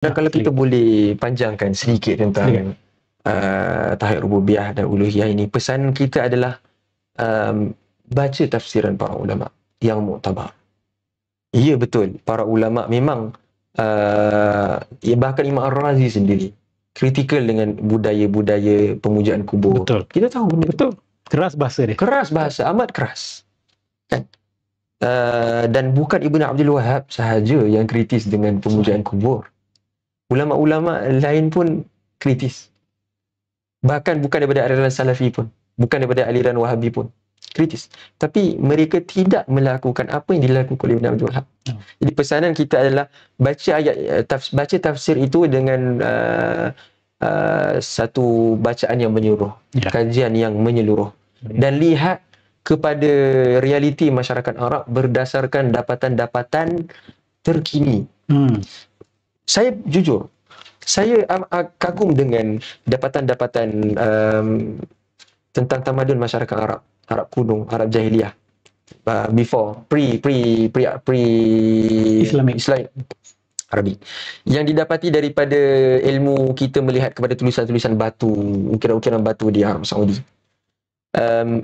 Dan kalau kita boleh panjangkan sedikit tentang tauhid rububiyah dan uluhiyah ini, pesan kita adalah baca tafsiran para ulama yang muktabar. Ya betul, para ulama memang bahkan Imam Ar-Razi sendiri kritikal dengan budaya-budaya pemujaan kubur. Betul. Kita tahu benda Betul. Keras bahasa dia. Keras bahasa, amat keras. Kan? Dan bukan Ibn Abdul Wahab sahaja yang kritis dengan pemujaan kubur. Ulama-ulama lain pun kritis. Bahkan bukan daripada aliran Salafi pun, bukan daripada aliran Wahabi pun kritis. Tapi mereka tidak melakukan apa yang dilakukan oleh Ibn Abdul Wahab. Jadi pesanan kita adalah baca tafsir itu dengan satu bacaan yang menyeluruh, kajian yang menyeluruh, dan lihat kepada realiti masyarakat Arab berdasarkan dapatan-dapatan terkini. Saya jujur, saya kagum dengan dapatan-dapatan tentang tamadun masyarakat Arab kuno, Arab jahiliyah, before pre Islamic Arabi, yang didapati daripada ilmu kita melihat kepada tulisan-tulisan batu, ukiran-ukiran batu di Arab Saudi.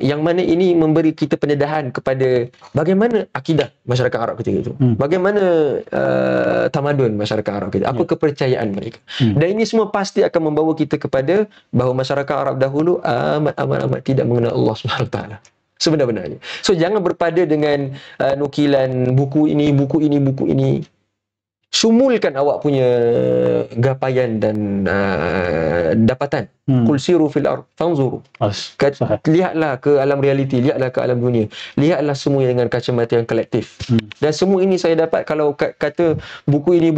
Yang mana ini memberi kita pendedahan kepada bagaimana akidah masyarakat Arab ketika itu, bagaimana tamadun masyarakat Arab kita, apa kepercayaan mereka. Dan ini semua pasti akan membawa kita kepada bahawa masyarakat Arab dahulu amat tidak mengenal Allah SWT sebenar-benarnya. So jangan berpada dengan nukilan buku ini. Sumulkan awak punya gapaian dan dapatan. Qul siru fil ard fanzuru. Lihatlah ke alam realiti, lihatlah ke alam dunia, lihatlah semua dengan kacamata yang kolektif. Dan semua ini saya dapat kalau kata buku ini,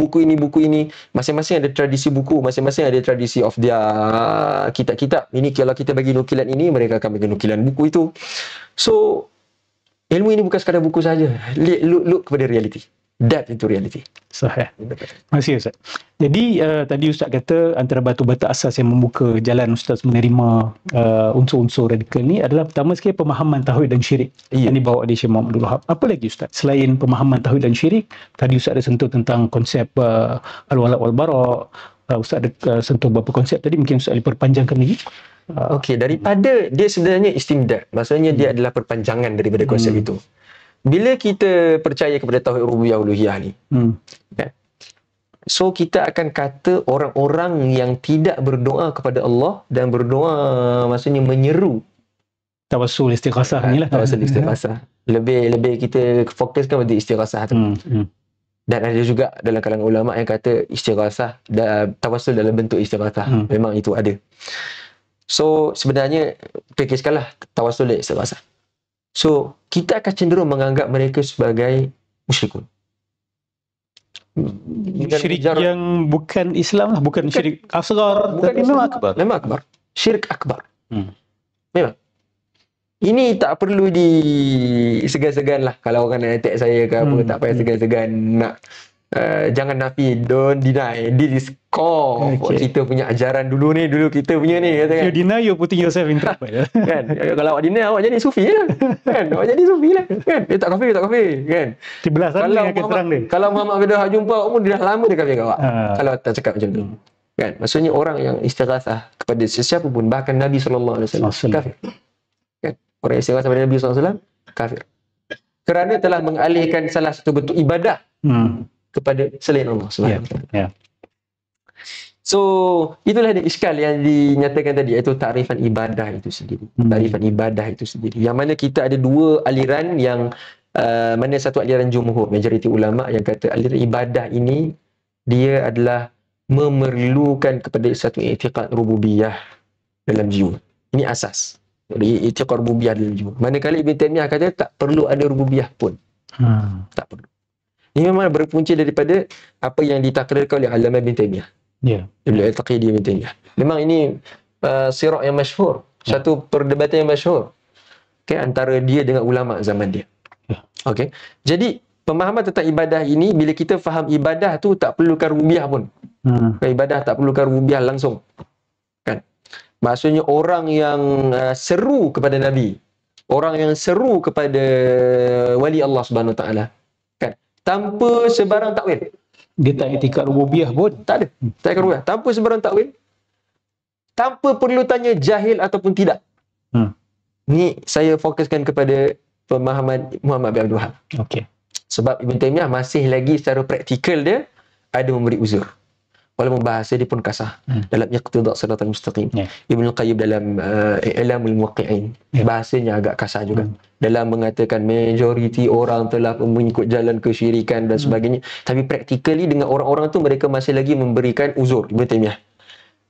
masing-masing ada tradisi buku, masing-masing ada tradisi of their kitab-kitab. Ini kalau kita bagi nukilan ini, mereka akan bagi nukilan buku itu. So ilmu ini bukan sekadar buku saja. Look kepada realiti. That into reality. Sahih. Terima kasih Ustaz. Jadi tadi Ustaz kata antara batu-batu asas yang membuka jalan Ustaz menerima unsur-unsur radikal ni adalah pertama sekali pemahaman tauhid dan syirik yang dibawa oleh Syekh Muhammad Abdul Wahab. Apa lagi Ustaz? Selain pemahaman tauhid dan syirik, tadi Ustaz ada sentuh tentang konsep al-wala' wal-bara'. Ustaz ada sentuh beberapa konsep tadi, mungkin Ustaz boleh perpanjangkan lagi. Okey, daripada dia sebenarnya istimdad. Maksudnya dia adalah perpanjangan daripada konsep itu. Bila kita percaya kepada tauhid rububiyah uluhiyah ni, so kita akan kata orang-orang yang tidak berdoa kepada Allah dan berdoa maksudnya menyeru tawassul istighasah ni lah. Tawassul istighasah. Lebih kita fokuskan pada istighasah tu. Dan ada juga dalam kalangan ulama yang kata istighasah dan tawassul dalam bentuk istighasah. Memang itu ada. So sebenarnya fikirkanlah tawassul dan istighasah. So, kita akan cenderung menganggap mereka sebagai musyrikun. Syirik yang bukan Islam lah, bukan syirik asghar, tapi memang akbar. Memang akbar. Syirik akbar. Memang. Ini tak perlu segan-segan lah. Kalau orang nak attack saya ke apa, tak payah segan-segan nak. Jangan nafi, don't deny. This is core kita punya ajaran dulu kita punya ni, kata kan. You deny, you're putting yourself in trouble. Kan? Kalau awak deny, awak jadi sufi lah. Kan? Awak jadi sufi lah. Kan? Dia tak kafir. Kan? Belasan yang akan terang dia. Kalau Muhammad bila jumpa awak pun, dia dah lama dia kafir kat awak. Kalau tak cakap macam tu. Kan? Maksudnya orang yang istighatsah kepada sesiapa pun, bahkan Nabi SAW kafir. Kan? Orang yang istighatsah kepada Nabi SAW kafir. Kerana telah mengalihkan salah satu bentuk ibadah kepada selain Allah SWT. So, itulah dia iskal yang dinyatakan tadi, iaitu ta'rifan ibadah itu sendiri. Ta'rifan ibadah itu sendiri. Yang mana kita ada dua aliran yang mana satu aliran jumhur, majoriti ulama yang kata aliran ibadah ini dia adalah memerlukan kepada satu i'tiqad rububiyah dalam jiwa. Ini asas. I'tiqad rububiyah dalam jiwa. Manakala Ibn Taymiyah kata tak perlu ada rububiyah pun. Tak perlu. Ini memang berpunca daripada apa yang ditakrirkan oleh Allamah Ibn Taymiyah. Ibn al-Taqiyyi Ibn Taymiyah. Memang ini sirak yang masyhur, satu perdebatan yang masyhur, antara dia dengan ulama zaman dia. Okey. Jadi pemahaman tentang ibadah ini, bila kita faham ibadah tu tak perlukan rububiyah pun. Ibadah tak perlukan rububiyah langsung. Kan? Maksudnya orang yang seru kepada Nabi, orang yang seru kepada wali Allah Subhanahu Wa Taala, tanpa sebarang takwil. Dia tak etikat rububiyah pun. Tak ada. Tak ada rububiyah. Tanpa sebarang takwil. Tanpa perlu tanya jahil ataupun tidak. Ni saya fokuskan kepada pemahaman Muhammad bin Abdul Wahab. Okey. Sebab Ibn Taymiyah masih lagi secara praktikal dia ada memberi uzur. Walaupun bahasa dia pun kasar. Dalam Iqtidah Shiratal Mustaqim. Ibn Al-Qayyim dalam I'lamul Muwaqqi'in. Bahasanya agak kasar juga. Dalam mengatakan majoriti orang telah mengikut jalan kesyirikan dan sebagainya. Tapi practically dengan orang-orang tu mereka masih lagi memberikan uzur Ibn Taymiyah.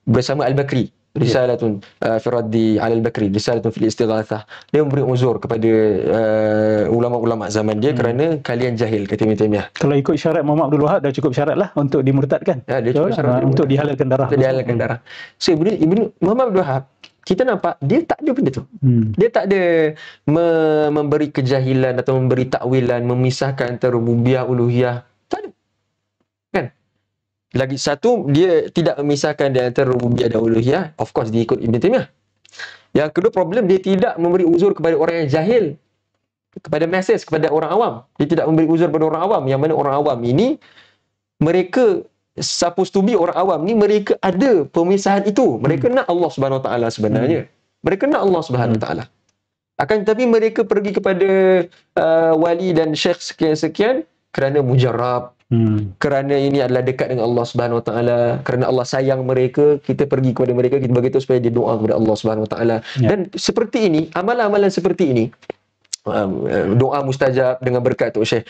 Bersama Al-Bakri. Risalatun Firaddi Al-Bakri, Risalatun fil Istighathah. Dia memberi uzur kepada ulama-ulama zaman dia kerana kalian jahil, kata Ibn Taymiyah. Kalau ikut syarat Muhammad Abdul Wahab dah cukup syarat lah untuk dimurtadkan. Ya, dia cukup syarat untuk dihalalkan darah. Untuk dihalalkan darah. So Ibn Muhammad Abdul Wahab, kita nampak dia tak ada benda tu. Dia tak ada memberi kejahilan atau memberi takwilan, memisahkan antara rububiyah, uluhiyah. Tak ada. Kan? Lagi satu, dia tidak memisahkan di antara rububiyah dan uluhiyah. Of course, dia ikut Ibn Taymiyah. Yang kedua, problem dia tidak memberi uzur kepada orang yang jahil, kepada masses, kepada orang awam. Dia tidak memberi uzur kepada orang awam. Yang mana orang awam ini, mereka supposed to be orang awam ni, mereka ada pemisahan itu. Mereka nak Allah Subhanahu Wa Taala sebenarnya. Mereka nak Allah Subhanahu Wa Taala. Akan tetapi mereka pergi kepada wali dan syekh sekian-sekian kerana mujarab. Kerana ini adalah dekat dengan Allah Subhanahu Wa Taala, kerana Allah sayang mereka, kita pergi kepada mereka, kita beritahu supaya dia doa kepada Allah Subhanahu Wa Taala. Dan seperti ini, amalan-amalan seperti ini, doa mustajab dengan berkat tu Syekh,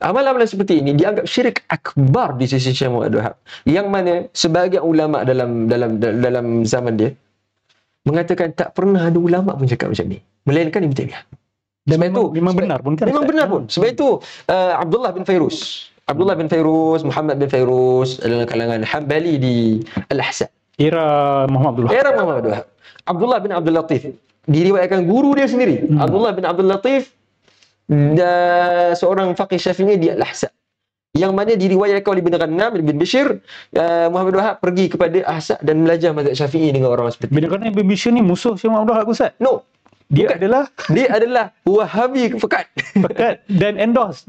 amalan-amalan seperti ini dianggap syirik akbar di sisi Syekh Muhammad Abdul Wahab, yang mana sebahagian ulama dalam zaman dia mengatakan tak pernah ada ulama pun cakap macam ni, melainkan Ibn Taymiyah. Dan memang benar pun kan? Memang benar pun. Sebab itu Abdullah bin Fairuz, Muhammad bin Fairuz dalam kalangan Hambali di Al-Ahsa. Era Muhammad Abdul Wahab. Abdullah bin Abdul Latif. Diriwayatkan guru dia sendiri. Abdullah bin Abdul Latif, seorang faqih Syafi'i di Al-Ahsa. Yang mana diriwayatkan oleh Ibn Ghanam, Ibn Bishr, Muhammad bin Wahab pergi kepada Ahsa dan belajar mazhab Syafi'i dengan orang seperti Ibn Ghanam, Ibn Bishr ni musuh Syekh Muhammad Abdul Wahab, Ustaz? No. Dia adalah Wahabi pekat dan endorse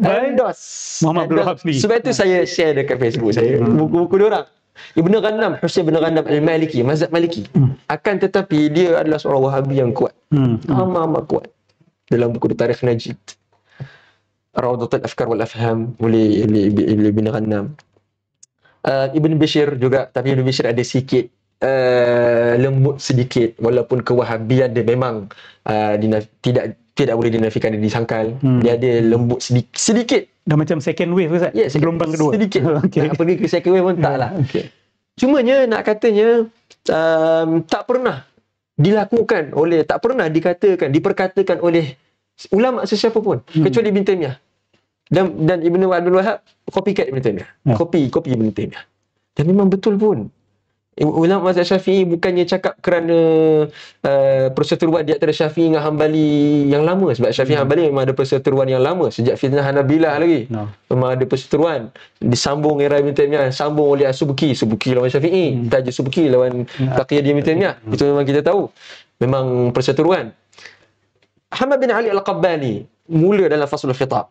Muhammad Abdul Wahab sendiri. Sebab itu saya share dekat Facebook saya buku-buku dia orang. Ibn Ghanam, Husain bin Ghanam Al-Maliki, mazhab Maliki. Akan tetapi dia adalah seorang Wahabi yang kuat. Amat kuat. Dalam buku Tarikh Najid, Rawdatul Afkar wal Afham oleh Ibn Ghanam. Ibn Bishr juga, tapi Ibn Bishr ada sikit lembut sedikit, walaupun kewahabian dia memang tidak boleh dinafikan, dia disangkal. Dia ada lembut sedikit. Dah macam second wave, Ustaz? Ya, gelombang kedua. Sedikit. Nak pergi ke second wave pun taklah. Cumanya nak katanya tak pernah dilakukan oleh, tak pernah diperkatakan oleh ulama sesiapa pun kecuali Ibn Taymiyah. Dan Ibn Abdul Wahab copycat Ibn Taymiyah. Copy Ibn Taymiyah. Dan memang betul pun. Ulama mazhab Syafi'i bukannya cakap kerana perseteruan di antara Syafi'i dengan Hambali yang lama, sebab Syafi'i Hambali memang ada perseteruan yang lama sejak fitnah Hanabilah lagi. Memang ada perseteruan disambung era Ibn Taymiyah, sambung oleh As-Subki lawan Syafi'i, Taj Subki lawan Taqiyuddin Ibn Taymiyah. Itu memang kita tahu, memang perseteruan. Ahmad bin Ali Al-Qabbani mula dalam Faslul Khitab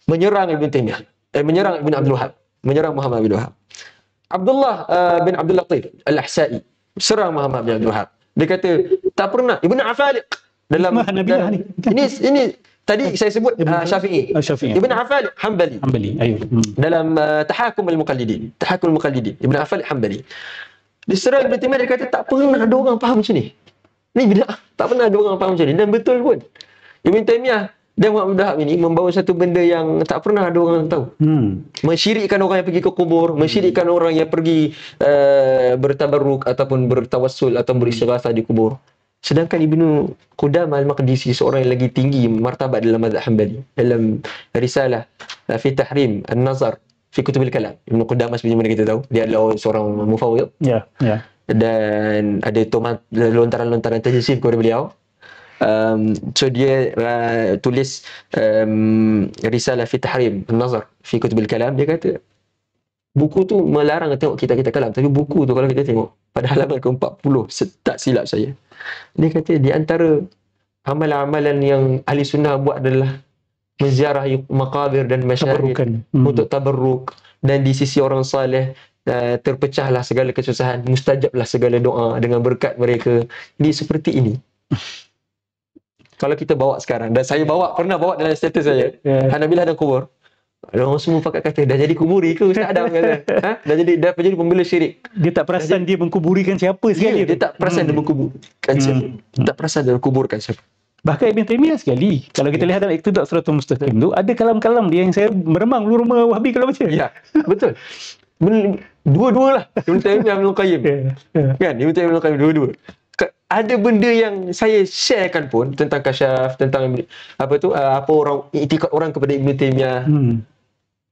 menyerang Ibn Taymiyah, menyerang Ibn Abdul Wahab, menyerang Muhammad Abdul Wahab. Abdullah bin Abdul Latif Al-Ahsa'i serang Muhammad bin Abdul Wahab. Dia kata tak pernah. Ibn Afaliq dalam ini tadi saya sebut Syafi'i. Ibn Afaliq Hambali. Dalam Tahakum al-Muqallidin. Ibn Afaliq Hambali. Diserang Ibn Taymiyah, dia kata tak pernah ada orang faham macam ni. Ni bid'ah. Tak pernah ada orang faham macam ni, dan betul pun. Ibn Taymiyah dan Muhammad Abdul Wahab ini membawa satu benda yang tak pernah ada orang tahu. Mensyirikkan orang yang pergi ke kubur, mensyirikkan orang yang pergi bertabarruk ataupun bertawassul atau beristighatsah di kubur. Sedangkan Ibnu Qudamah Al-Maqdisi, seorang yang lagi tinggi martabat dalam mazhab Hanbali, dalam risalah fi tahrim an-nazar fi kutubil kalam. Ibnu Qudamah seperti mana kita tahu, dia adalah seorang mufawwid. Dan ada lontaran-lontaran tajsim kepada beliau. So dia tulis risalah fi tahrim an-nazar fi kutubil kalam. Dia kata buku tu melarang tengok kitab-kitab kalam, tapi buku tu kalau kita tengok pada halaman ke-40, tak silap saya, dia kata di antara amalan-amalan yang ahli sunnah buat adalah menziarahi maqabir dan masyarakat untuk tabarruk, dan di sisi orang saleh terpecahlah segala kesusahan, mustajablah segala doa dengan berkat mereka. Jadi seperti ini. Kalau kita bawa sekarang, dan saya pernah bawa dalam status saya, Hanabilah dan kubur. Orang semua pakai kata, dah jadi kuburi ke Ustaz Adam kata. Dah jadi pembela syirik. Dia tak perasan dia mengkuburikan siapa sekali. Dia tak perasan dia mengkuburkan siapa. Tak perasan dia kuburkan siapa. Bahkan Ibn Taymiyah sekali, kalau kita lihat dalam Iqtidah Siratal Mustaqim tu, ada kalam-kalam dia yang saya meremang rumah Wahabi kalau baca. Ya, betul. Dua-dua lah. Ibn Taymiyah, Ibn Qayyim. Kan? Ibn Taymiyah, Ibn Qayyim, dua-dua. Ada benda yang saya sharekan pun tentang kasyaf, tentang apa orang itikad orang kepada Ibn Taymiyah.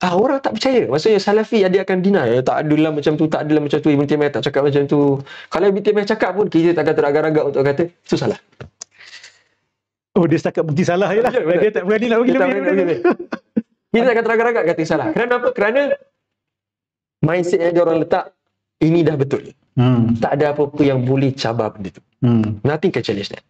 Orang tak percaya. Maksudnya Salafi dia akan deny. Tak adalah macam tu, tak adalah macam tu. Ibn Taymiyah tak cakap macam tu. Kalau Ibn Taymiyah cakap pun, kita takkan teragak-agak untuk kata, itu salah. Oh, dia setakat berhenti salah je lah. Dia tak berani nak pergi lebih. Kita takkan teragak-agak kata salah. Kerana apa? Kerana mindset yang dia orang letak, ini dah betul. Tak ada apa-apa yang boleh cabar benda tu. Nothing can challenge that.